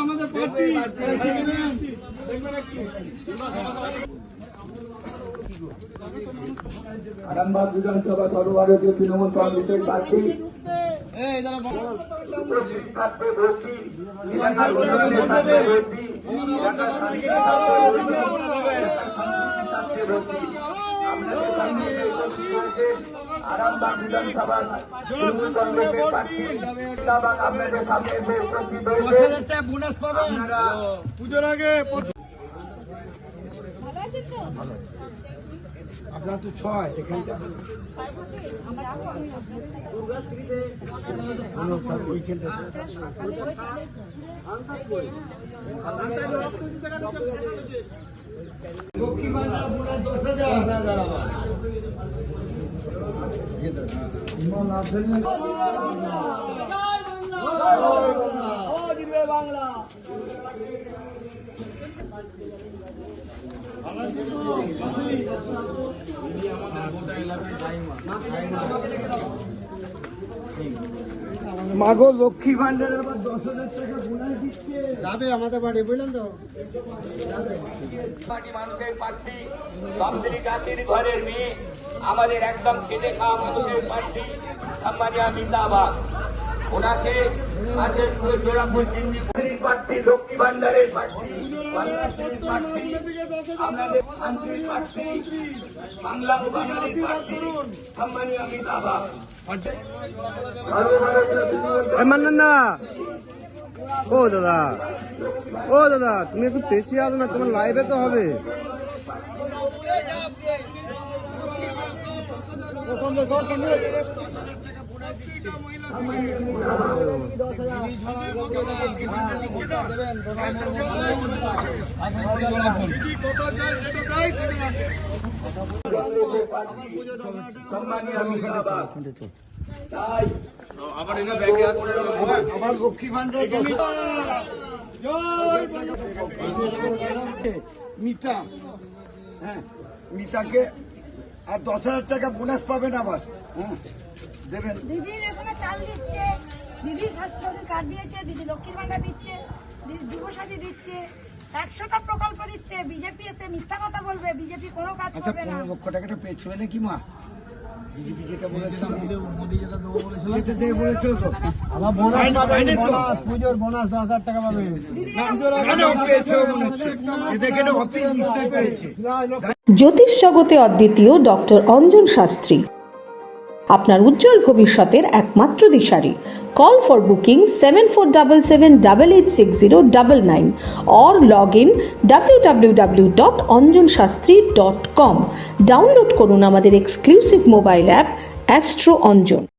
আমাদের পার্টি আরামবাগ বিধানসভা সর্বভারতীয় তৃণমূল কংগ্রেসের প্রার্থী আরামবাগ বিধানসভা তৃণমূল কংগ্রেসের প্রার্থী আপনাদের সামনে এসে উপস্থিত হয়েছে। পুজোর আগে আপনার তো 6 এখানটা লক্ষ্মী ভান্ডার পুরো 10,000 আবার বাংলা মাগো লক্ষ্মী ভান্ডার আবার 10,000 টাকা বোনাস দিচ্ছে যাবে আমাদের বাড়ি বুঝলেন তো মানুষের প্রার্থী বামদের জাতির ঘরের মেয়ে আমাদের একদম খেটে খাওয়া মানুষের প্রার্থী সম্মানীয় জিন্দাবাদ ওনাকে আজকে জোড়াপুর প্রার্থী লক্ষ্মী ভান্ডারের প্রার্থী প্রার্থী আপনাদের শান্তির প্রার্থী বাংলা মুবারকের প্রার্থী সম্মানীয় জিন্দাবাদ ও দাদা তুমি একটু পেছিয়ে আসো না, তোমার লাইভে তো হবে। আবার লক্ষ্মী ভান্ডার মিতা, হ্যাঁ মিতাকে আর 10,000 টাকা বোনাস পাবেন আবার, হ্যাঁ দেবেন। দিদি রেশনে চাল দিচ্ছে, দিদি স্বাস্থ্য কার্ড দিয়েছে, দিদি লক্ষ্মীর ভান্ডার দিচ্ছে, দিদি যুবসাথী দিচ্ছে, 100টা প্রকল্প দিচ্ছে। বিজেপি এসে মিথ্যা কথা বলবে, বিজেপি কোনো কাজ করবে না। 15 লক্ষ টাকাটা পেয়েছিল নাকি মা? বিজেপি যেটা বলেছিল, মোদি যেটা দেবো বলেছিল, যেটা দেবে বলেছিল তো। আমার বোনাস পাবেন, বোনাস পুজোর বোনাস 10,000 টাকা পাবে। জ্যোতিষ জগতে অদ্বিতীয় ডক্টর অঞ্জন শাস্ত্রী আপনার উজ্জ্বল ভবিষ্যতের একমাত্র দিশারি। Call for booking 7477886099 or log in www.anjanshastri.com। Download করুন আমাদের exclusive mobile app astro Anjan.